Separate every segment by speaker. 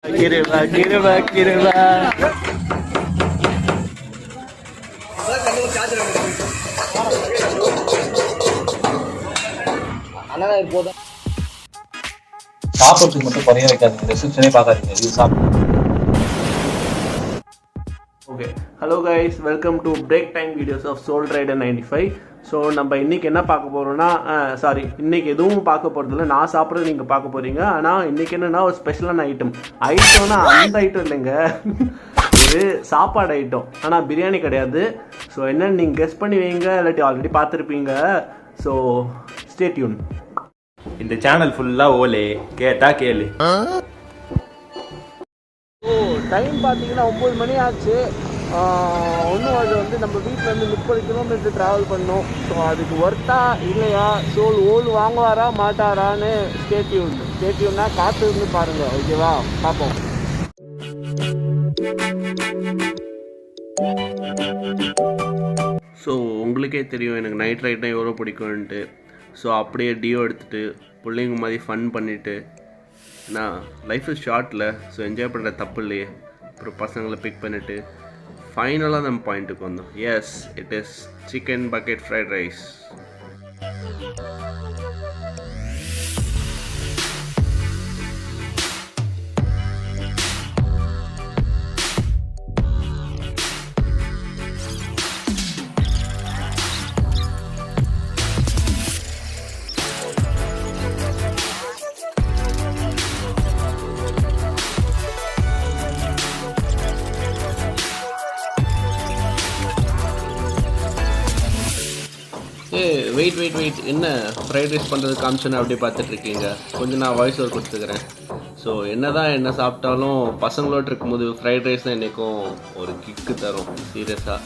Speaker 1: கிருபா கிருபா கிருபா.
Speaker 2: சாப்பிட்றதுக்கு மட்டும் குறைய வைக்காதீங்க, ரெஸ்ட்ரிக்ஷனே பார்க்காதீங்க, இது சாப்பிட்டு.
Speaker 1: Okay, hello guys, welcome to break time videos of Soul Rider 95. So நம்ம இன்றைக்கி என்ன பார்க்க போகிறோம்னா, இன்றைக்கி எதுவும் பார்க்க போகிறதில்ல, நான் சாப்பிட்றது நீங்கள் பார்க்க போகிறீங்க. ஆனால் இன்றைக்கி என்னென்னா ஒரு ஸ்பெஷலான ஐட்டம்னா அந்த ஐட்டம் இல்லைங்க, ஒரு சாப்பாடு ஐட்டம். ஆனால் பிரியாணி கிடையாது. ஸோ என்னென்னு நீங்கள் கெஸ் பண்ணி வைங்க, இல்லாட்டி ஆல்ரெடி பார்த்துருப்பீங்க. So stay tune.
Speaker 3: இந்த சேனல் ஃபுல்லா ஓலே, கேட்டா கேளு.
Speaker 1: டைம் பார்த்தீங்கன்னா 9 மணி ஆச்சு. ஒன்றும் அது வந்து நம்ம வீட்டிலேருந்து 30 கிலோமீட்டர் ட்ராவல் பண்ணோம். ஸோ அதுக்கு ஒர்த்தா இல்லையா, சோல் ஓல் வாங்குவாரா மாட்டாரான்னு ஸ்டேட்யூன்னா காற்று இருந்து பாருங்கள். ஓகேவா, பார்ப்போம். ஸோ உங்களுக்கே தெரியும் எனக்கு நைட் ரைட்னா எவ்வளோ பிடிக்கும்ன்ட்டு. ஸோ அப்படியே டியோ எடுத்துகிட்டு பிள்ளைங்க மாதிரி ஃபன் பண்ணிவிட்டு, ஏன்னா லைஃப் இஸ் ஷார்ட்டில், ஸோ என்ஜாய் பண்ணுற தப்பு இல்லையே. அப்புறம் பசங்களை பிக் பண்ணிவிட்டு ஃபைனலாக நம்ம பாயிண்ட்டுக்கு வந்தோம். Yes, it is chicken bucket fried rice. Wait என்ன ஃப்ரைட் ரைஸ் பண்ணுறது காமிச்சோன்னு அப்படியே பார்த்துட்ருக்கீங்க. கொஞ்சம் நான் வாய்ஸ் ஓவர் கொடுத்துக்கிறேன். ஸோ என்ன சாப்பிட்டாலும் பசங்களோடு இருக்கும்போது ஃப்ரைட் ரைஸ் தான் என்றைக்கும் ஒரு கிக்கு தரும். சீரியஸாக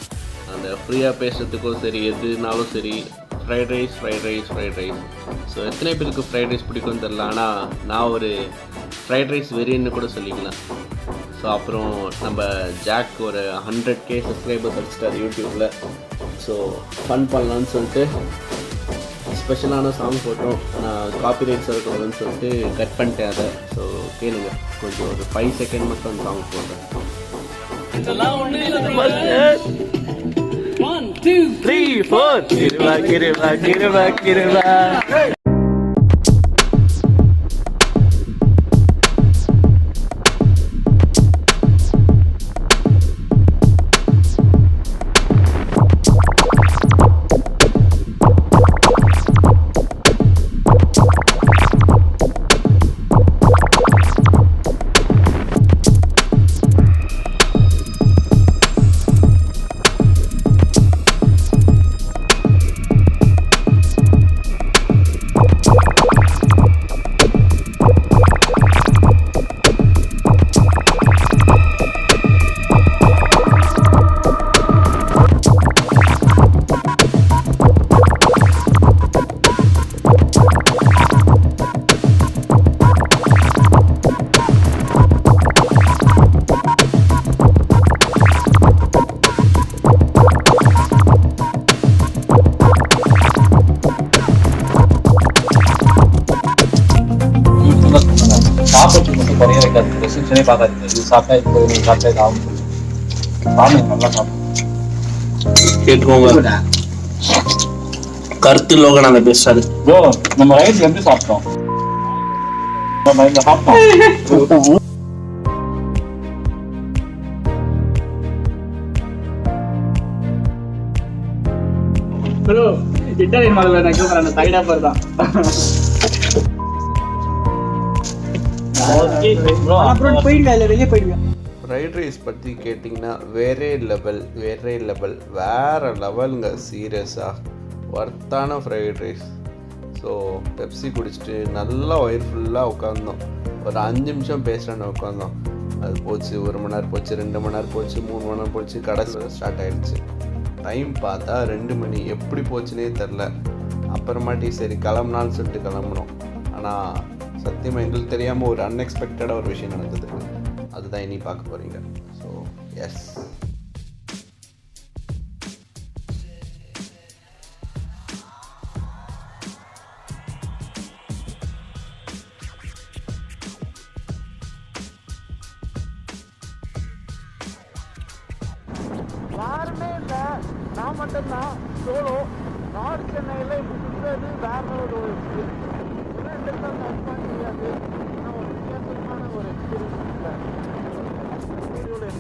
Speaker 1: அந்த ஃப்ரீயாக பேசுகிறதுக்கும் சரி, எதுனாலும் சரி, ஃப்ரைட் ரைஸ். ஸோ எத்தனை பேருக்கு ஃப்ரைட் ரைஸ் பிடிக்கும்னு தெரில, ஆனால் நான் ஒரு ஃப்ரைட் ரைஸ் வெறியன்னு கூட சொல்லிக்கலாம். ஸோ அப்புறம் நம்ம ஜாக் ஒரு 100K சப்ஸ்கிரைபர்ஸ் அடிச்சிட்டார் யூடியூப்பில். ஸோ ஃபன் பண்ணலான்னு சொல்லிட்டு ஸ்பெஷலான சாங் போட்டோம். நான் காப்பிரைட்ஸ் இருக்கணும்னு சொல்லிட்டு கட் பண்ணிட்டேன் அதை. ஸோ கேளுங்க, கொஞ்சம் ஒரு 5 செகண்ட் மட்டும் அந்த சாங் போடுறேன். 1 2 3 4 கிருபா கிருபா கிருபா கிருபா.
Speaker 2: சாப்பிட்றதுக்கு மட்டும் குறைய வைக்காதீங்க, ரெஸ்ட்ரிக்ஷனே பார்க்காதீங்க, இது சாப்பிட்டா இது போய் சாப்பிட்டா இது ஆகும். சாப்பிடுங்க, நல்லா சாப்பிடுங்க.
Speaker 1: கேட்டுக்கோங்க, கருத்து லோகனாங்க பேசுறாரு.
Speaker 2: ப்ரோ, நம்ம ரைட்ல எப்படி சாப்பிட்டோம்? நம்ம இங்க சாப்பிட்டோம்.
Speaker 4: ப்ரோ, இட்டாலியன் மாடல் நான் கேக்குறேன், அந்த சைடா பாரு தான்.
Speaker 1: ஃப்ரைட் ரைஸ் பற்றி கேட்டிங்கன்னா வேற லெவலுங்க. சீரியஸாக ஒர்த்தான ஃப்ரைட் ரைஸ். ஸோ பெப்சி குடிச்சிட்டு நல்லா வயிறு ஃபுல்லாக உட்காந்தோம். ஒரு 5 நிமிஷம் பேசுகிறேன்னு உட்காந்தோம். அது போச்சு, 1 மணி நேரம் போச்சு, 2 மணி நேரம் போச்சு, 3 மணி நேரம் போச்சு, கடைசியில் ஸ்டார்ட் ஆகிடுச்சு. டைம் பார்த்தா 2 மணி, எப்படி போச்சுன்னே தெரில. அப்புறமாட்டி சரி கிளம்புனான்னு சொல்லிட்டு கிளம்புனோம். ஆனால் சத்தியமாக எங்களுக்கு தெரியாமல் ஒரு அன்எக்ஸ்பெக்டடாக ஒரு விஷயம் நடந்தது. அதுதான் இனி பார்க்க போகிறீங்க. ஸோ எஸ், யாருமே இல்லை, நான் மட்டும்தான் சோலோ. நார்த் சென்னையில் இப்படி சுற்றுறது வேற ஒரு எக்ஸ்பீரியன்ஸ். முடியாது. ஆனால் ஒரு வித்தியாசமான ஒரு எக்ஸ்பீரியன்ஸ் வீடியோவில்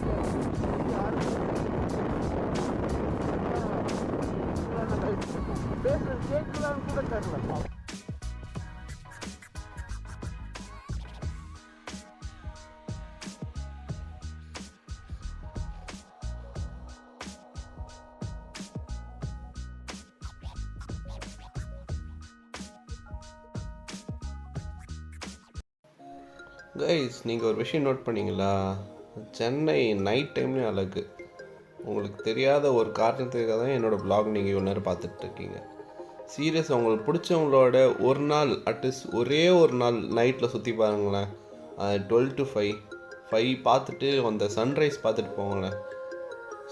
Speaker 1: பேசுறது கேட்கலான்னு கூட தெரியல. கைஸ், நீங்கள் ஒரு விஷயம் நோட் பண்ணிங்களா? சென்னை நைட் டைம்லேயும் அழகு. உங்களுக்கு தெரியாத ஒரு காரணத்துக்காக தான் என்னோடய ப்ளாக் நீங்கள் இவ்வளோ நேரம் பார்த்துட்ருக்கீங்க. சீரியஸ், உங்களுக்கு பிடிச்சவங்களோட ஒரு நாள் அட்லீஸ்ட் ஒரே ஒரு நாள் நைட்டில் சுற்றி பாருங்களேன். 12 to 5 பார்த்துட்டு அந்த சன்ரைஸ் பார்த்துட்டு போங்களேன்.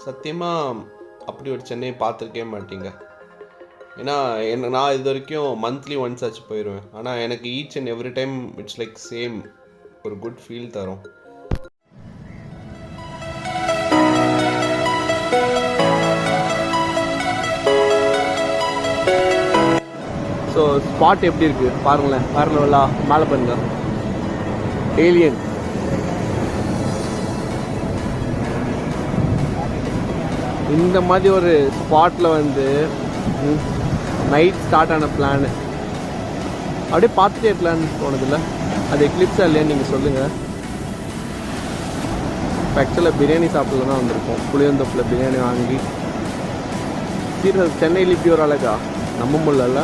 Speaker 1: சத்தியமாக அப்படி ஒரு சென்னை பார்த்துருக்கே மாட்டீங்க. ஏன்னா நான் இது வரைக்கும் மந்த்லி ஒன்ஸ் ஆச்சு போயிடுவேன். ஆனால் எனக்கு each and every time it's like same ஒரு குட் ஃபீல் தரும். ஸோ ஸ்பாட் எப்படி இருக்குது பாருங்களேன். பாருங்களா, மேலே பாருங்க, ஏலியன். இந்த மாதிரி ஒரு ஸ்பாட்டில் வந்து நைட் ஸ்டார்ட் ஆன பிளான் அப்படியே பார்த்துட்டே இருக்கலான்னு தோணுதில்ல? அது எக்லிப்ஸாக இல்லையான்னு நீங்கள் சொல்லுங்கள். இப்போ ஆக்சுவலாக பிரியாணி சாப்பிடல தான் வந்திருக்கோம். புளியந்தோப்பில் பிரியாணி வாங்கி சீரியஸ் சென்னையில் இப்படி ஒரு அழகா நம்ப முடியல.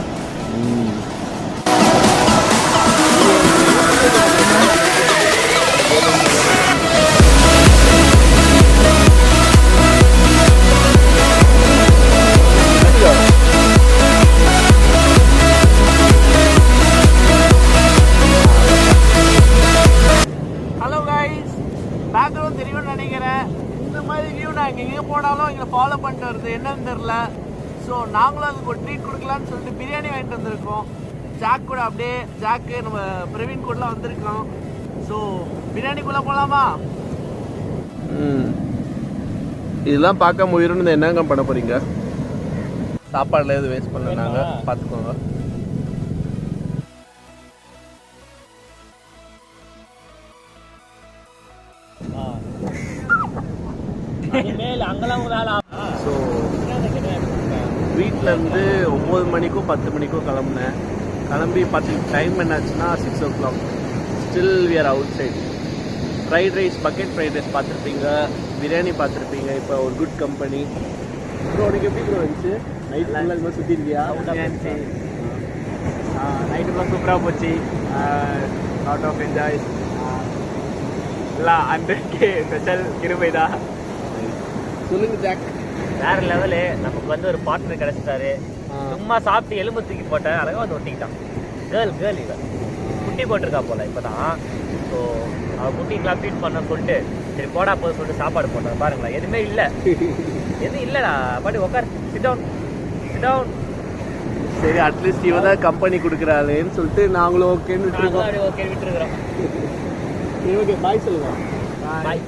Speaker 1: ஹலோ கைஸ், பேக்ரவுண்ட் தெரியும்னு நினைக்கிறேன். இந்த மாதிரி வியூ நான் எங்கேயும் போனாலும் எங்களை ஃபாலோ பண்ணிட்டு வருது, என்னன்னு தெரில. ஸோ நாங்களும் அதுக்கு ஒரு ட்ரீட் கொடுக்கலான்னு சொல்லிட்டு பிரியாணி வாங்கிட்டு வந்திருக்கோம். ஜாக் கூட அப்படியே ஜாக்கு நம்ம பிரவீன் கூடலாம் வந்திருக்கோம். ஸோ பிரியாணிக்குள்ளே போகலாமா? இதெல்லாம் பார்க்க உயிரிழந்து என்னங்க பண்ண போகிறீங்க? சாப்பாடில் எதுவும் வேஸ்ட் பண்ணல, நாங்கள் பார்த்துக்கோங்க. ஸோ வீட்டிலேருந்து 9 மணிக்கோ 10 மணிக்கோ கிளம்புனேன். கிளம்பி டைம் என்னாச்சுன்னா 6 o'clock. Still we are outside. Fried rice, bucket fried rice பார்த்துருப்பீங்க, பிரியாணி பார்த்துருப்பீங்க. இப்போ ஒரு குட் கம்பெனி. ப்ரோ உனக்கு எப்படி ப்ரோ இருந்துச்சு? நைட் நல்லா இது மாதிரி சுற்றி இருக்கியா?
Speaker 4: நைட்டுலாம் சூப்பராக போச்சு. Lot of enjoy. எல்லாம் 100K ஸ்பெஷல் கிருபைதா.
Speaker 1: சொல்லுங்க ஜாக்.
Speaker 5: வேற லெவலு. நமக்கு வந்து ஒரு பார்ட்னர் கிடைச்சிட்டாரு. சும்மா சாப்பிட்டு எலும்பு தூக்கி போட்டேன், அழகாக வந்து ஒட்டிக்கிட்டான். கேர்ள் இவன் குட்டி போட்டிருக்கா போல இப்போதான். ஸோ அவள் குட்டிக்கெலாம் ஃபீட் பண்ண சொல்லிட்டு சரி போடா போது சொல்லிட்டு சாப்பாடு போட்டேன். பாருங்களேன், எதுவுமே இல்லை, எதுவும் இல்லைடா. பாட்டி உட்கார், சிட் டவுன்.
Speaker 1: சரி, அட்லீஸ்ட் இவ தான் கம்பெனி கொடுக்குறாளேன்னு சொல்லிட்டு நாங்களும் ஓகேன்னு விட்டுருக்கோம்.
Speaker 5: ஓகே விட்டுருக்குறோம்.
Speaker 1: ஓகே, பாய் சொல்லுங்க.
Speaker 5: பாய்.